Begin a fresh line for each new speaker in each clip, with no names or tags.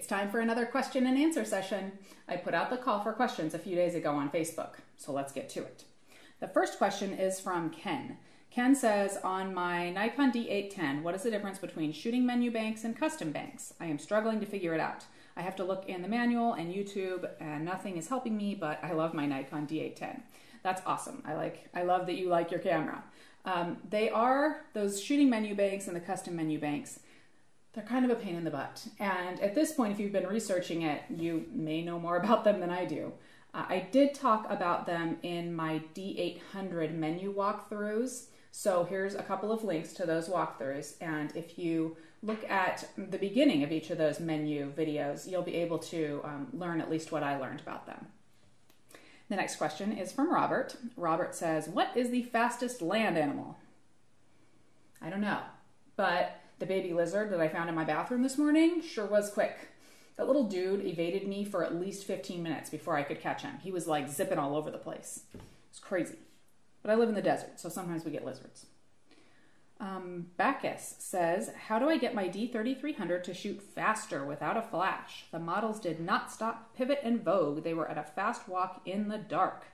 It's time for another question and answer session. I put out the call for questions a few days ago on Facebook, so let's get to it. The first question is from Ken. Ken says, on my Nikon D810, what is the difference between shooting menu banks and custom banks? I am struggling to figure it out. I have to look in the manual and YouTube and nothing is helping me, but I love my Nikon D810. That's awesome. I love that you like your camera. They are, those shooting menu banks and the custom menu banks, they're kind of a pain in the butt. And at this point, if you've been researching it, you may know more about them than I do. I did talk about them in my D800 menu walkthroughs. So here's a couple of links to those walkthroughs. And if you look at the beginning of each of those menu videos, you'll be able to learn at least what I learned about them. The next question is from Robert. Robert says, what is the fastest land animal? I don't know, but the baby lizard that I found in my bathroom this morning sure was quick. That little dude evaded me for at least 15 minutes before I could catch him. He was like zipping all over the place. It's crazy. But I live in the desert, so sometimes we get lizards. Bacchus says, how do I get my D3300 to shoot faster without a flash? The models did not stop, pivot, and vogue. They were at a fast walk in the dark.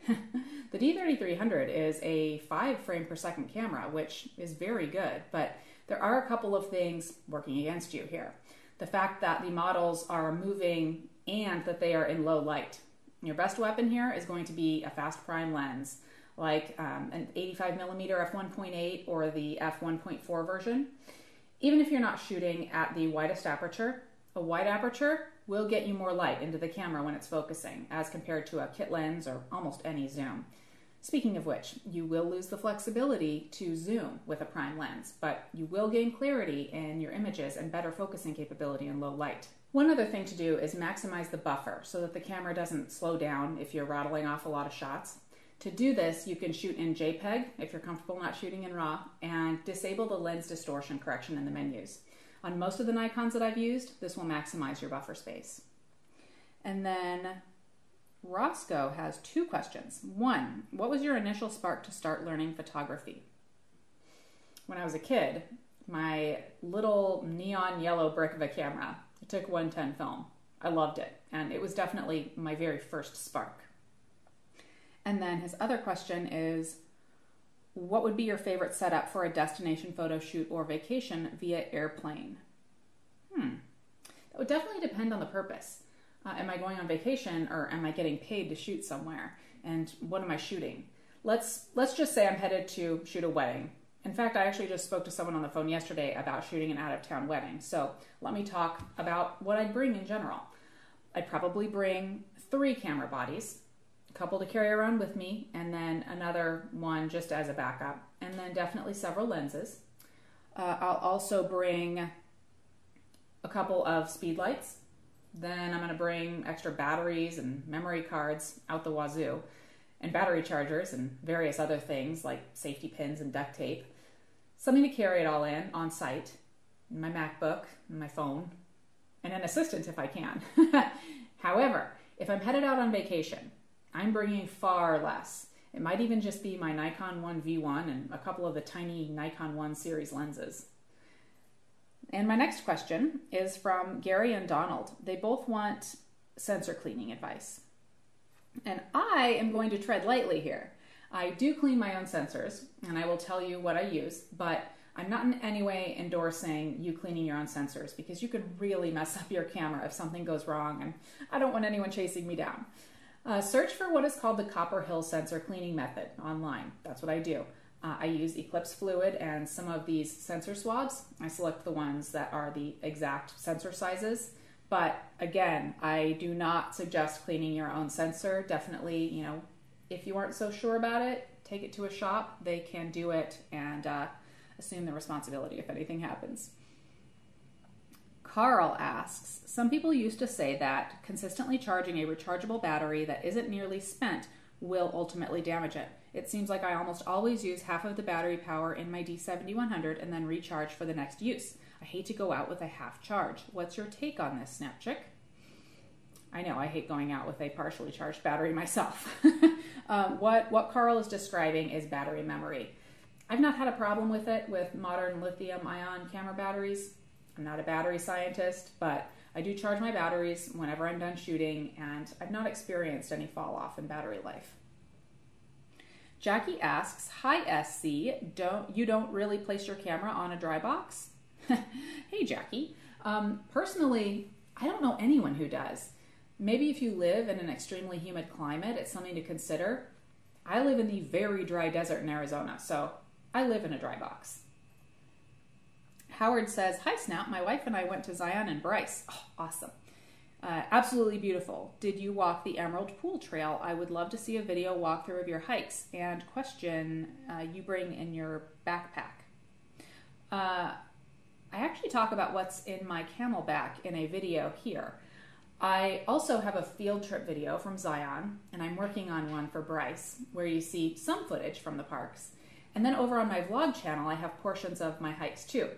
The D3300 is a 5 frame per second camera, which is very good, but there are a couple of things working against you here. The fact that the models are moving and that they are in low light. Your best weapon here is going to be a fast prime lens, like an 85mm f1.8 or the f1.4 version. Even if you're not shooting at the widest aperture, a wide aperture will get you more light into the camera when it's focusing as compared to a kit lens or almost any zoom. Speaking of which, you will lose the flexibility to zoom with a prime lens, but you will gain clarity in your images and better focusing capability in low light. One other thing to do is maximize the buffer so that the camera doesn't slow down if you're rattling off a lot of shots. To do this, you can shoot in JPEG if you're comfortable not shooting in RAW, and disable the lens distortion correction in the menus. On most of the Nikons that I've used, this will maximize your buffer space. And then Roscoe has two questions. One, what was your initial spark to start learning photography? When I was a kid, my little neon yellow brick of a camera, it took 110 film. I loved it, and it was definitely my very first spark. And then his other question is, what would be your favorite setup for a destination photo shoot or vacation via airplane? That would definitely depend on the purpose. Am I going on vacation or am I getting paid to shoot somewhere? And what am I shooting? Let's just say I'm headed to shoot a wedding. In fact, I actually just spoke to someone on the phone yesterday about shooting an out-of-town wedding. So let me talk about what I'd bring in general. I'd probably bring 3 camera bodies, a couple to carry around with me, and then another one just as a backup, and then definitely several lenses. I'll also bring a couple of speed lights. Then I'm going to bring extra batteries and memory cards out the wazoo, and battery chargers and various other things like safety pins and duct tape. Something to carry it all in on site, my MacBook, my phone, and an assistant if I can. However, if I'm headed out on vacation, I'm bringing far less. It might even just be my Nikon 1V1 and a couple of the tiny Nikon 1 series lenses. And my next question is from Gary and Donald. They both want sensor cleaning advice. And I am going to tread lightly here. I do clean my own sensors, and I will tell you what I use, but I'm not in any way endorsing you cleaning your own sensors because you could really mess up your camera if something goes wrong, and I don't want anyone chasing me down. Search for what is called the Copper Hill sensor cleaning method online. That's what I do. I use Eclipse fluid and some of these sensor swabs. I select the ones that are the exact sensor sizes. But again, I do not suggest cleaning your own sensor. Definitely, if you aren't so sure about it, take it to a shop. They can do it and assume the responsibility if anything happens. Carl asks, some people used to say that consistently charging a rechargeable battery that isn't nearly spent will ultimately damage it. It seems like I almost always use half of the battery power in my D7100 and then recharge for the next use. I hate to go out with a half charge. What's your take on this, SnapChick? I know, I hate going out with a partially charged battery myself. What Carl is describing is battery memory. I've not had a problem with it with modern lithium-ion camera batteries. I'm not a battery scientist, but I do charge my batteries whenever I'm done shooting, and I've not experienced any fall off in battery life. Jackie asks, hi SC, you don't really place your camera on a dry box? Hey Jackie. Personally, I don't know anyone who does. Maybe if you live in an extremely humid climate, it's something to consider. I live in the very dry desert in Arizona, so I live in a dry box. Howard says, hi Snap, my wife and I went to Zion and Bryce. Oh, awesome. Absolutely beautiful. Did you walk the Emerald Pool Trail? I would love to see a video walkthrough of your hikes. And question you bring in your backpack. I actually talk about what's in my camelback in a video here. I also have a field trip video from Zion, and I'm working on one for Bryce, where you see some footage from the parks. And then over on my vlog channel, I have portions of my hikes too.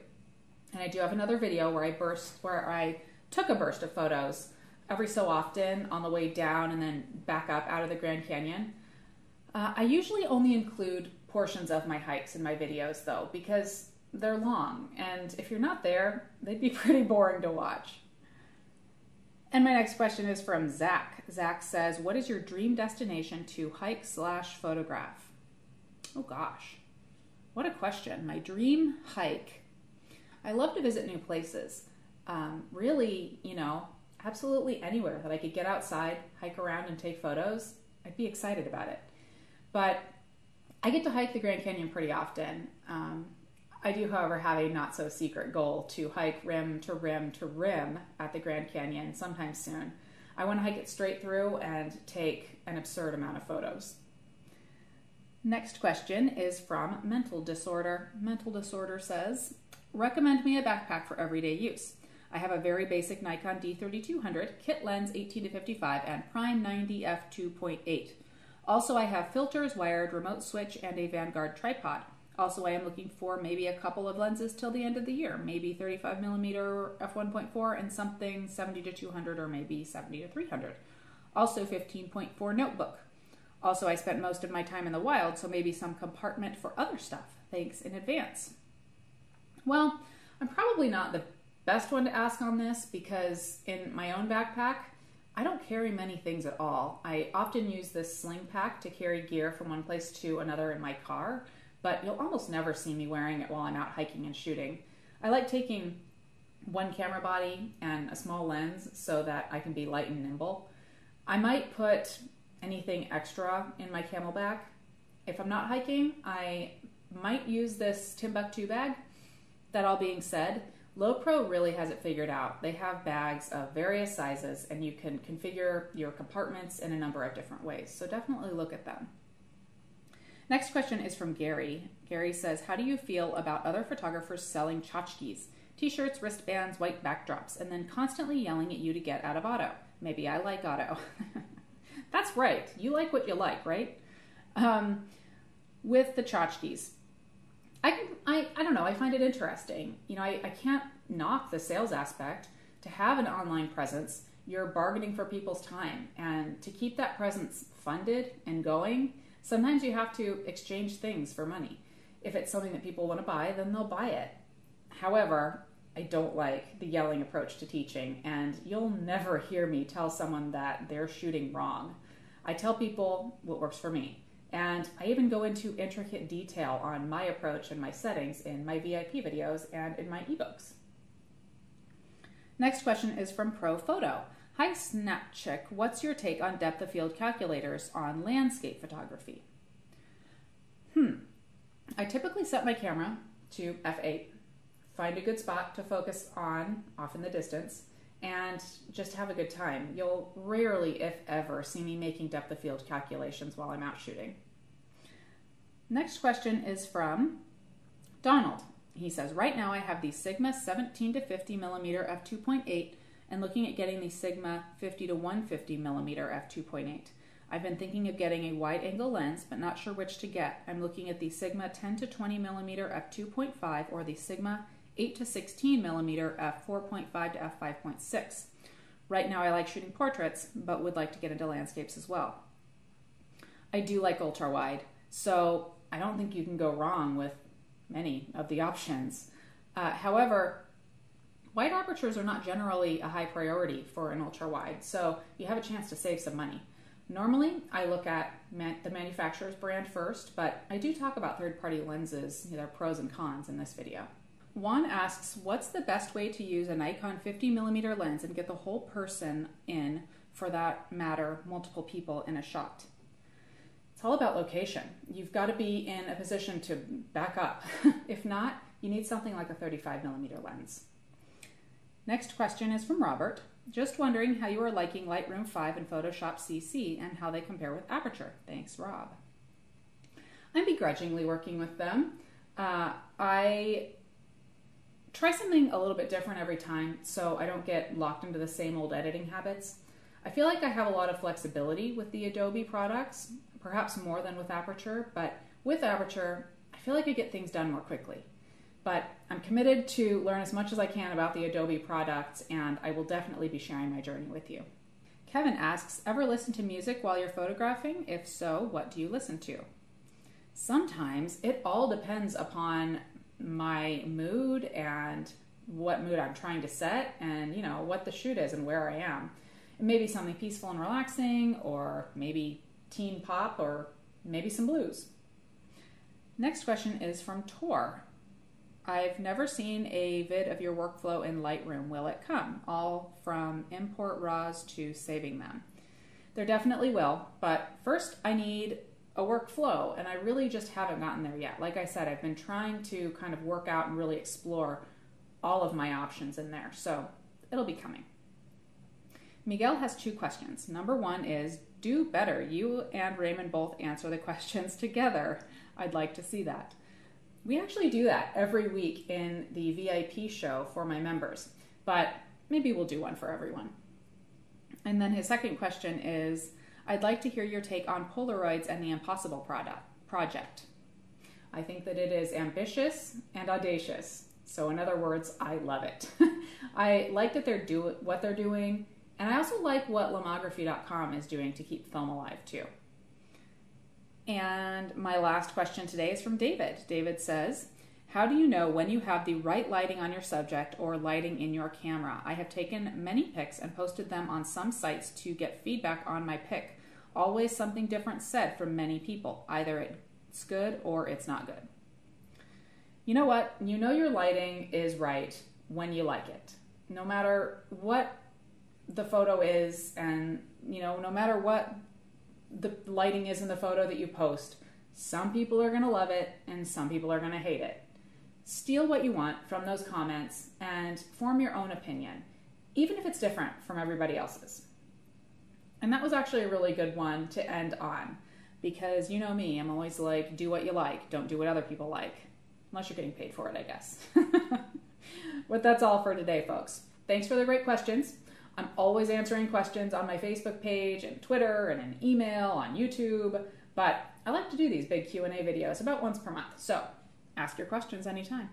And I do have another video where I took a burst of photos every so often on the way down and then back up out of the Grand Canyon. I usually only include portions of my hikes in my videos though, because they're long, and if you're not there, they'd be pretty boring to watch. And my next question is from Zach. Zach says, what is your dream destination to hike/photograph? Oh gosh, what a question. My dream hike. I love to visit new places. Really, absolutely anywhere that I could get outside, hike around, and take photos. I'd be excited about it. But I get to hike the Grand Canyon pretty often. I do, however, have a not-so-secret goal to hike rim to rim to rim at the Grand Canyon sometime soon. I want to hike it straight through and take an absurd amount of photos. Next question is from Mental Disorder. Mental Disorder says, recommend me a backpack for everyday use. I have a very basic Nikon D3200, kit lens 18 to 55, and prime 90 f2.8. Also, I have filters, wired, remote switch, and a Vanguard tripod. Also, I am looking for maybe a couple of lenses till the end of the year, maybe 35mm f1.4 and something 70 to 200 or maybe 70 to 300. Also 15.4 notebook. Also, I spent most of my time in the wild, so maybe some compartment for other stuff. Thanks in advance. Well, I'm probably not the best one to ask on this because in my own backpack, I don't carry many things at all. I often use this sling pack to carry gear from one place to another in my car, but you'll almost never see me wearing it while I'm out hiking and shooting. I like taking one camera body and a small lens so that I can be light and nimble. I might put anything extra in my camelback. If I'm not hiking, I might use this Timbuktu bag. That all being said, Lowepro really has it figured out. They have bags of various sizes and you can configure your compartments in a number of different ways, so definitely look at them. Next question is from Gary. Gary says, how do you feel about other photographers selling tchotchkes, t-shirts, wristbands, white backdrops, and then constantly yelling at you to get out of auto? Maybe I like auto. That's right. You like what you like, right? With the tchotchkes, I don't know. I find it interesting. I can't knock the sales aspect. To have an online presence, you're bargaining for people's time, and to keep that presence funded and going, sometimes you have to exchange things for money. If it's something that people want to buy, then they'll buy it. However, I don't like the yelling approach to teaching, and you'll never hear me tell someone that they're shooting wrong. I tell people what works for me. And I even go into intricate detail on my approach and my settings in my VIP videos and in my ebooks. Next question is from Pro Photo. Hi SnapChick, what's your take on depth of field calculators on landscape photography? I typically set my camera to f8, find a good spot to focus on off in the distance, and just have a good time. You'll rarely, if ever, see me making depth of field calculations while I'm out shooting. Next question is from Donald. He says, right now I have the Sigma 17 to 50 millimeter f2.8 and looking at getting the Sigma 50 to 150 millimeter f2.8. I've been thinking of getting a wide angle lens, but not sure which to get. I'm looking at the Sigma 10 to 20 millimeter f2.5 or the Sigma 8 to 16 millimeter f4.5 to f5.6. Right now I like shooting portraits, but would like to get into landscapes as well. I do like ultra wide, so I don't think you can go wrong with many of the options. However, Wide apertures are not generally a high priority for an ultra wide, so you have a chance to save some money. Normally, I look at the manufacturer's brand first, but I do talk about third-party lenses, their pros and cons in this video. Juan asks, what's the best way to use a Nikon 50mm lens and get the whole person in, for that matter, multiple people in a shot? It's all about location. You've got to be in a position to back up. If not, you need something like a 35mm lens. Next question is from Robert. Just wondering how you are liking Lightroom 5 and Photoshop CC and how they compare with Aperture. Thanks, Rob. I'm begrudgingly working with them. I try something a little bit different every time so I don't get locked into the same old editing habits. I feel like I have a lot of flexibility with the Adobe products, perhaps more than with Aperture, but with Aperture, I feel like I get things done more quickly. But I'm committed to learn as much as I can about the Adobe products, and I will definitely be sharing my journey with you. Kevin asks, ever listen to music while you're photographing? If so, what do you listen to? Sometimes. It all depends upon my mood and what mood I'm trying to set and, what the shoot is and where I am. It may be something peaceful and relaxing, or maybe teen pop, or maybe some blues. Next question is from Tor. I've never seen a vid of your workflow in Lightroom. Will it come? All from import RAWs to saving them. There definitely will, but first I need a workflow, and I really just haven't gotten there yet. Like I said, I've been trying to kind of work out and really explore all of my options in there, so it'll be coming. Miguel has 2 questions. Number 1 is, do better. You and Raymond both answer the questions together. I'd like to see that. We actually do that every week in the VIP show for my members, but maybe we'll do one for everyone. And then his second question is, I'd like to hear your take on Polaroids and the Impossible project. I think that it is ambitious and audacious. So in other words, I love it. I like that they're what they're doing, and I also like what Lomography.com is doing to keep film alive too. And my last question today is from David. David says, how do you know when you have the right lighting on your subject or lighting in your camera? I have taken many pics and posted them on some sites to get feedback on my pic. Always something different said from many people. Either it's good or it's not good. You know what? You know your lighting is right when you like it. No matter what the photo is, and no matter what the lighting is in the photo that you post, some people are going to love it and some people are going to hate it. Steal what you want from those comments and form your own opinion, even if it's different from everybody else's. And that was actually a really good one to end on, because you know me, I'm always like, do what you like, don't do what other people like. Unless you're getting paid for it, I guess. But that's all for today, folks. Thanks for the great questions. I'm always answering questions on my Facebook page and Twitter and an email on YouTube, but I like to do these big Q&A videos about once per month, so ask your questions anytime.